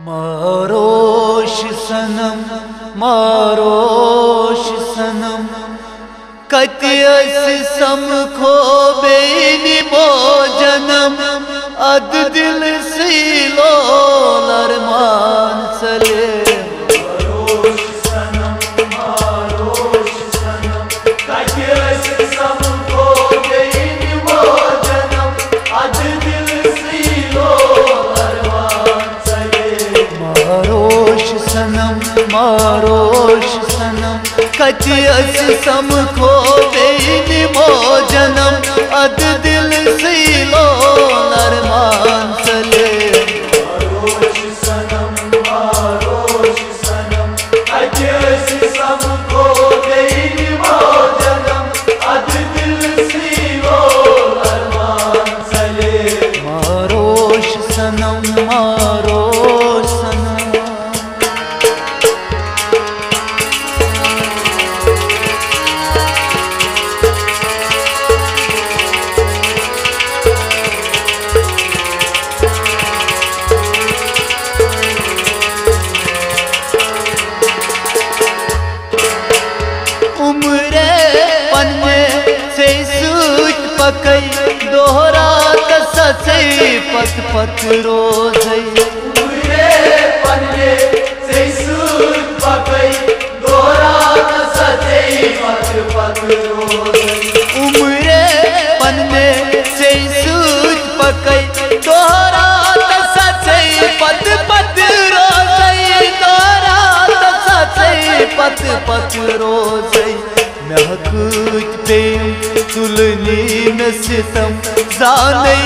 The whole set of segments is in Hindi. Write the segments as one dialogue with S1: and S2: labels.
S1: मारोश सनम मारोश सनम कतियस समखो बेनी भोजनम अद दिल सीलो लरमान सले
S2: मारोश सनम कतियस समखो बेनी भोजनम अद दिल सीलो लरमान सले
S1: मारोश सनम कतियस समखो बेनी भोजनम अद दिल सीलो लरमान सले
S2: मारोश सनम कतियस समखो बेनी भोजनम अद दिल सीलो लरमान सले
S1: मारोश सनम उम्रे पन्ने से सूट पकई दोहरा सचे पत पत रोजई
S2: उम्रे पन्ने से सूट पकई दोहरा सचे पत पत रोजई
S1: उम्रे पन्ने से सूट पकई दोहरा सचे पत पत रोजई दोहरा सचे पत पत रोजई महकूत प्रेम तुलनी में सितम जाने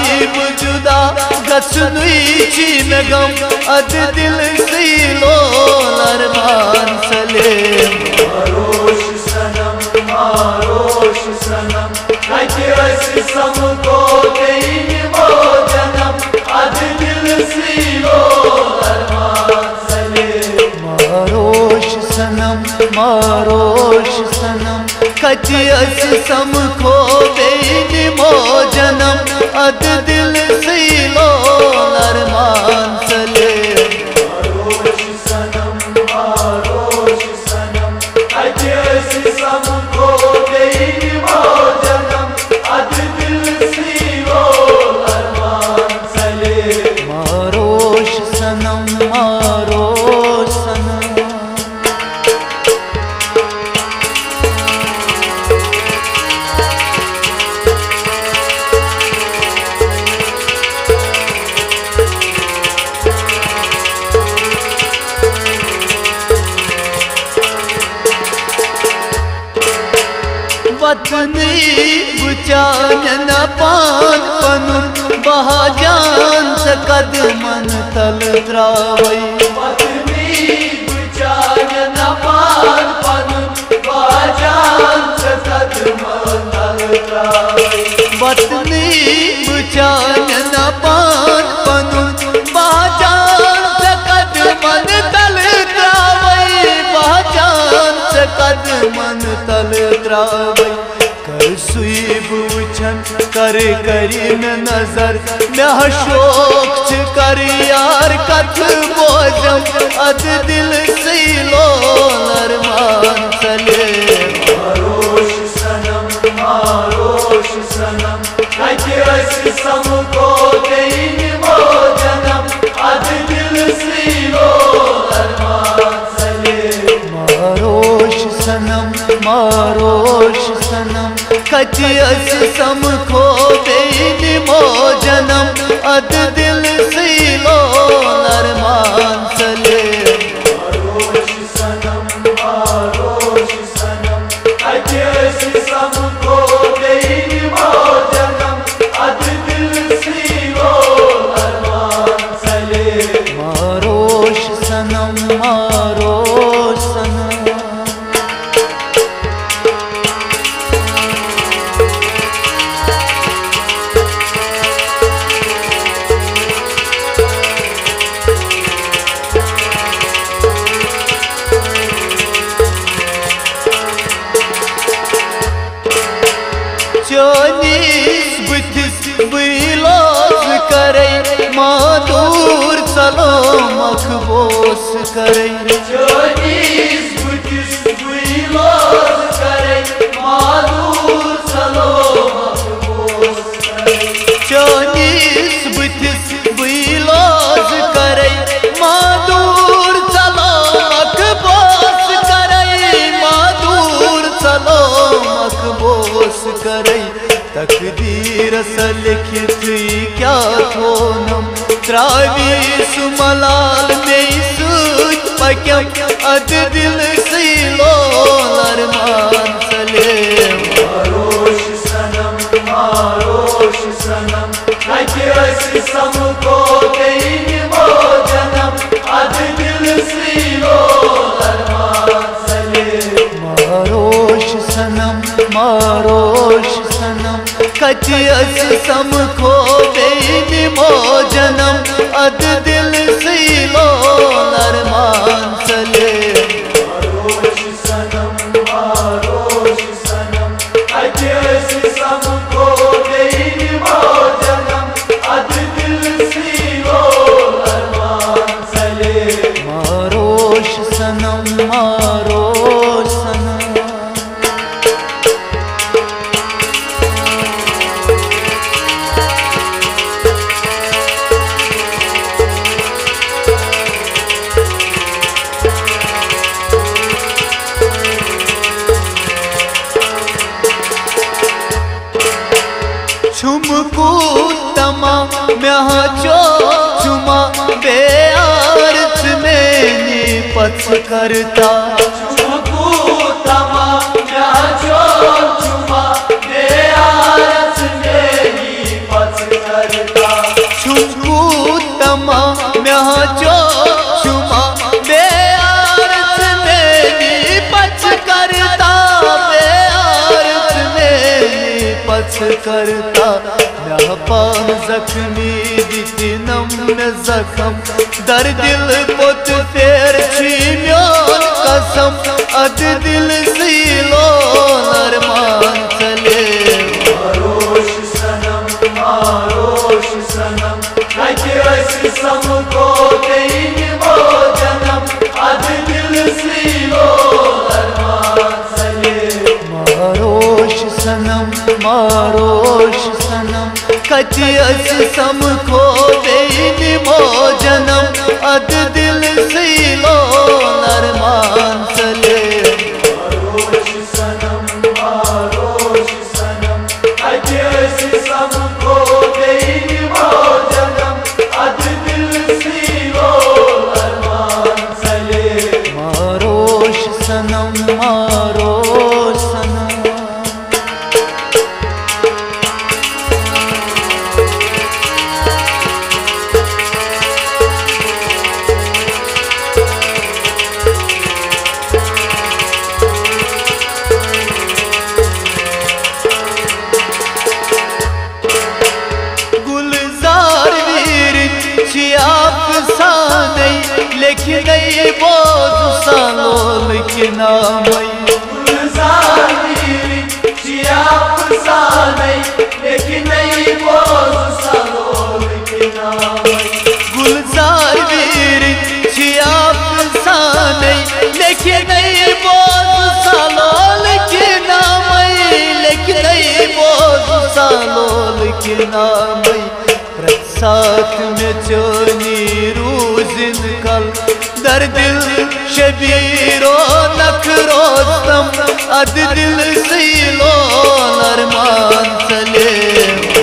S1: जुदा गसनुई ची में गम अद दिल सीलो लरमान सले
S2: मारोश सनम कतियस समखो बेनी भोजनम अद दिल सीलो लरमान सले
S1: मारोश सनम कतियस समखो बेनी भोजनम अद दिल सीलो लरमान सले
S2: मारोश सनम कतियस समखो बेनी भोजनम अद दिल सीलो लरमान सले
S1: मारोश सनम वतनी बुचान न पान पनुन बहाजान से कदमन तल द्रावई
S2: वतनी बुचान न पान पनुन बहाजान से कदमन तल द्रावई
S1: वतनी बुचान न पान पनुन बहाजान से कदमन तल द्रावई बहाजान से कदमन तल द्रावई कर सुई बुछन कर करी में नजर में शोक कर यार कथ बोझम अद दिल सीलो लरमान सले
S2: मारोश सनम कतियस समखो बेनी भोजनम अद दिल सीलो लरमान सले
S1: मारोश सनम कतियस समखो बेनी भोजनम अद दिल सीलो लरमान सले
S2: मारोश सनम कतियस समखो बेनी भोजनम अद दिल सीलो लरमान सले
S1: मारोश सनम मकबूस करे
S2: Çöniz bütis buyloz kare Mağdur salo makbuz kare
S1: Çöniz bütis buyloz kare Mağdur salo makbूस करे Mağdur salo makbूस करे तकदीर से लिखित क्या थोनम त्रावी सुमलाल में सूच पक्यम अद दिल सीलो अरमान सले
S2: Maroş sanam Nakirasi samko deynim o canım Adı dil silo arman salim
S1: मारोश सनम कचियस सम खो बेनी मो जन्म अद दिल सीलो अरमान सले
S2: Maroş sanam Nakirasi samko deynim o canım Adı dil silo arman salim
S1: मारोश सनम छुमकू तमा म्याह चो चुमा बेआरत में पथ करता
S2: Çubuku tamam ya çok cuma Beyaret beni batı karta
S1: छुमकू तमा म्याह चो चुमा बेआरत में पथ करता बेआरत में पथ करता म्याह पान जख्मी दितिनम में जख्म दर दिल पुत फेर छीम्योन कसम अद दिल सीलो अरमान चले
S2: Maroş sanam Nakirasi samko deynim o canım Adı dil silo arman salim
S1: मारोश सनम कचियस सम खो बेनी मो जन्म अद दिल सीलो अरमान चले
S2: Maroş sanam Nakirasi samko deynim o canım Adı dil silo arman salim
S1: मारोश सनम गुलजार वीर छियाप साने लेकिन बोझ सालो लेकिन
S2: Gülzar biri çiyap sanay Lekin ey boz salol kinamay
S1: गुलजार वीर छियाप साने लेकिन बोझ सालो लेकिन बोझ सालो लेकिन साथ में चोनी रूजिन कल दर दिल शबीरो नखरोस्तम अद दिल सीलो अरमान चले